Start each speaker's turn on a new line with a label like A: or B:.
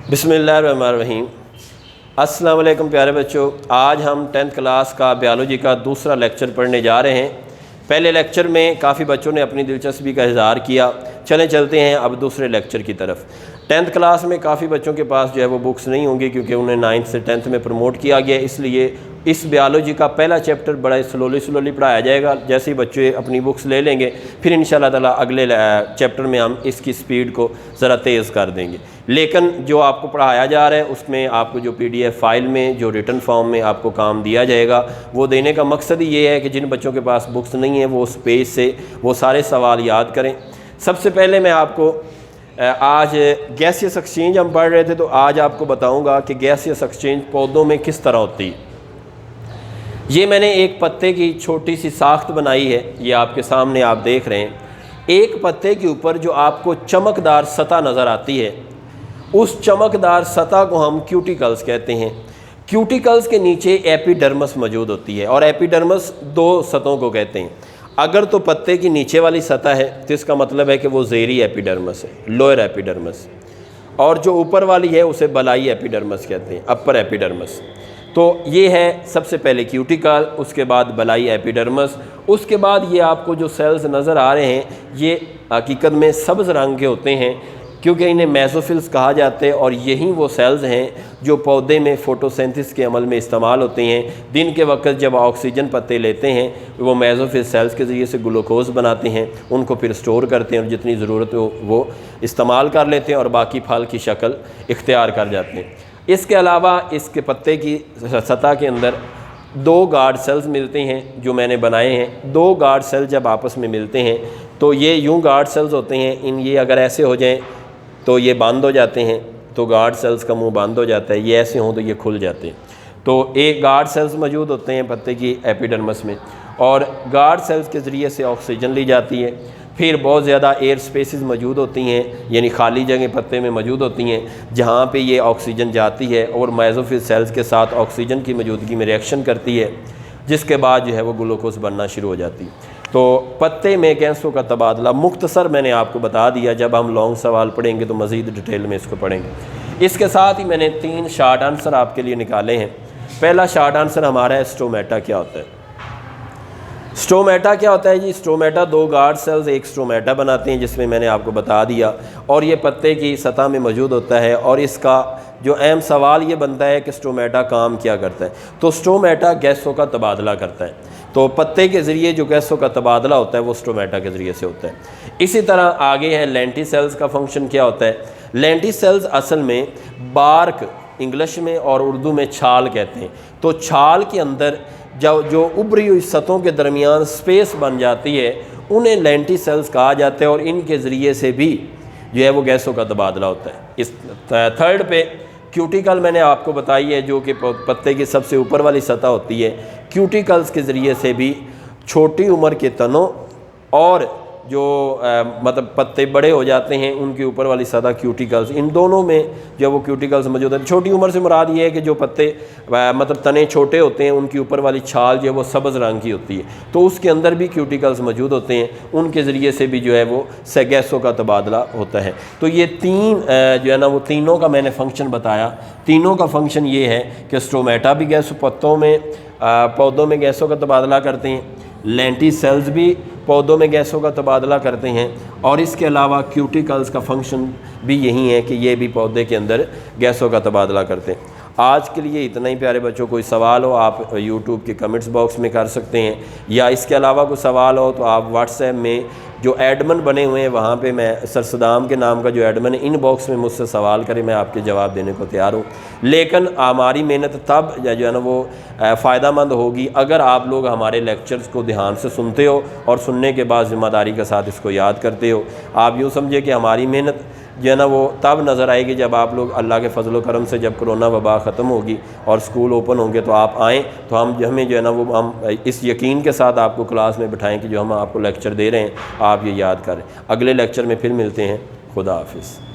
A: बिस्मिल्लाहिर्रहमानिर्रहीम। अस्सलाम वालेकुम प्यारे बच्चों, आज हम 10th क्लास का बायोलॉजी का दूसरा लेक्चर पढ़ने जा रहे हैं। पहले लेक्चर में काफ़ी बच्चों ने अपनी दिलचस्पी का इज़हार किया। चलते हैं अब दूसरे लेक्चर की तरफ। 10th क्लास में काफ़ी बच्चों के पास जो है वो बुक्स नहीं होंगी, क्योंकि उन्हें 9th से 10th में प्रमोट किया गया, इसलिए इस बायोलॉजी का पहला चैप्टर बड़ा स्लोली पढ़ाया जाएगा। जैसे ही बच्चे अपनी बुक्स ले लेंगे फिर इंशाल्लाह ताला अगले चैप्टर में हम इसकी स्पीड को ज़रा तेज़ कर देंगे। लेकिन जो आपको पढ़ाया जा रहा है उसमें आपको जो PDF फाइल में जो रिटन फॉर्म में आपको काम दिया जाएगा, वो देने का मकसद ही ये है कि जिन बच्चों के पास बुक्स नहीं है वो उस पेज से वो सारे सवाल याद करें। सबसे पहले मैं आपको आज गैसियस एक्सचेंज हम पढ़ रहे थे, तो आज आपको बताऊंगा कि गैसियस एक्सचेंज पौधों में किस तरह होती है। ये मैंने एक पत्ते की छोटी सी साख्त बनाई है, ये आपके सामने आप देख रहे हैं। एक पत्ते के ऊपर जो आपको चमकदार सतह नज़र आती है, उस चमकदार सतह को हम क्यूटिकल्स कहते हैं। क्यूटिकल्स के नीचे एपिडर्मस मौजूद होती है, और एपिडर्मस दो सतहों को कहते हैं। अगर तो पत्ते की नीचे वाली सतह है तो इसका मतलब है कि वो ज़ेरी एपिडर्मस है, लोअर एपिडर्मस, और जो ऊपर वाली है उसे बलाई एपिडर्मस कहते हैं, अपर एपिडर्मस। तो ये है सबसे पहले क्यूटिकल, उसके बाद बलाई एपिडर्मस, उसके बाद ये आपको जो सेल्स नज़र आ रहे हैं ये हकीकत में सब्ज़ रंग के होते हैं, क्योंकि इन्हें मेसोफिल्स कहा जाता है, और यही वो सेल्स हैं जो पौधे में फोटोसिंथेसिस के अमल में इस्तेमाल होते हैं। दिन के वक्त जब ऑक्सीजन पत्ते लेते हैं वो मेसोफिल सेल्स के ज़रिए से ग्लूकोज बनाते हैं, उनको फिर स्टोर करते हैं और जितनी ज़रूरत हो वो इस्तेमाल कर लेते हैं और बाकी फल की शक्ल इख्तियार कर जाते हैं। इसके अलावा इसके पत्ते की सतह के अंदर दो गार्ड सेल्स मिलते हैं जो मैंने बनाए हैं। दो गार्ड सेल जब आपस में मिलते हैं तो ये यूं गार्ड सेल्स होते हैं, ये अगर ऐसे हो जाएं तो ये बंद हो जाते हैं, तो गार्ड सेल्स का मुंह बंद हो जाता है। ये ऐसे हों तो ये खुल जाते हैं। तो एक गार्ड सेल्स मौजूद होते हैं पत्ते की एपिडर्मस में, और गार्ड सेल्स के ज़रिए से ऑक्सीजन ली जाती है। फिर बहुत ज़्यादा एयर स्पेसेस मौजूद होती हैं, यानी खाली जगह पत्ते में मौजूद होती हैं जहाँ पे ये ऑक्सीजन जाती है और मेसोफिल सेल्स के साथ ऑक्सीजन की मौजूदगी में रिएक्शन करती है, जिसके बाद जो है वो ग्लूकोज बनना शुरू हो जाती है। तो पत्ते में गैसों का तबादला मुख्तसर मैंने आपको बता दिया। जब हम लॉन्ग सवाल पढ़ेंगे तो मज़ीद डिटेल में इसको पढ़ेंगे। इसके साथ ही मैंने 3 शार्ट आंसर आपके लिए निकाले हैं। पहला शार्ट आंसर हमारा है स्टोमेटा क्या होता है। स्टोमेटा क्या होता है जी? स्टोमेटा दो गार्ड सेल्स एक स्टोमेटा बनाते हैं, जिसमें मैंने आपको बता दिया, और ये पत्ते की सतह में मौजूद होता है। और इसका जो अहम सवाल ये बनता है कि स्टोमेटा काम क्या करता है। तो स्टोमेटा गैसों का तबादला करता है। तो पत्ते के ज़रिए जो गैसों का तबादला होता है वो स्टोमेटा के ज़रिए से होता है। इसी तरह आगे है लेंटिसेल्स का फंक्शन क्या होता है। लेंटिसेल्स असल में बार्क इंग्लिश में और उर्दू में छाल कहते हैं। तो छाल के अंदर जो उभरी हुई सतहों के दरमियान स्पेस बन जाती है उन्हें लेंटिसेल्स कहा जाता है, और इनके ज़रिए से भी जो है वो गैसों का तबादला होता है। इस थर्ड पे क्यूटिकल मैंने आपको बताई है, जो कि पत्ते की सबसे ऊपर वाली सतह होती है। क्यूटिकल्स के ज़रिए से भी छोटी उम्र के तनों और जो मतलब पत्ते बड़े हो जाते हैं उनके ऊपर वाली सतह क्यूटिकल्स, इन दोनों में जो वो क्यूटिकल्स मौजूद है। छोटी उम्र से मुराद ये है कि जो पत्ते मतलब तने छोटे होते हैं उनकी ऊपर वाली छाल जो है वो सब्ज़ रंग की होती है, तो उसके अंदर भी क्यूटिकल्स मौजूद होते हैं, उनके ज़रिए से भी जो है वो गैसों का तबादला होता है। तो ये 3 जो है ना वो तीनों का मैंने फंक्शन बताया। तीनों का फंक्शन ये है कि स्टोमेटा भी गैस पौधों में गैसों का तबादला करते हैं, लेंटिसेल्स भी पौधों में गैसों का तबादला करते हैं, और इसके अलावा क्यूटिकल्स का फंक्शन भी यही है कि ये भी पौधे के अंदर गैसों का तबादला करते हैं। आज के लिए इतना ही प्यारे बच्चों। कोई सवाल हो आप यूट्यूब के कमेंट्स बॉक्स में कर सकते हैं, या इसके अलावा कोई सवाल हो तो आप व्हाट्सएप में जो एडमिन बने हुए हैं वहाँ पे मैं सर सदाम के नाम का जो एडमिन है, इन बॉक्स में मुझसे सवाल करें, मैं आपके जवाब देने को तैयार हूँ। लेकिन हमारी मेहनत तब जो है ना वो फ़ायदेमंद होगी अगर आप लोग हमारे लेक्चर्स को ध्यान से सुनते हो और सुनने के बाद ज़िम्मेदारी के साथ इसको याद करते हो। आप यूँ समझे कि हमारी मेहनत जो है ना वो तब नज़र आएगी जब आप लोग अल्लाह के फजल करम से जब कोरोना वबा ख़त्म होगी और स्कूल ओपन होंगे तो आप आएँ, तो हमें जो है ना वो हम इस यकीन के साथ आपको क्लास में बिठाएं कि जो हम आपको लेक्चर दे रहे हैं आप ये याद करें। अगले लेक्चर में फिर मिलते हैं। खुदा हाफिज़।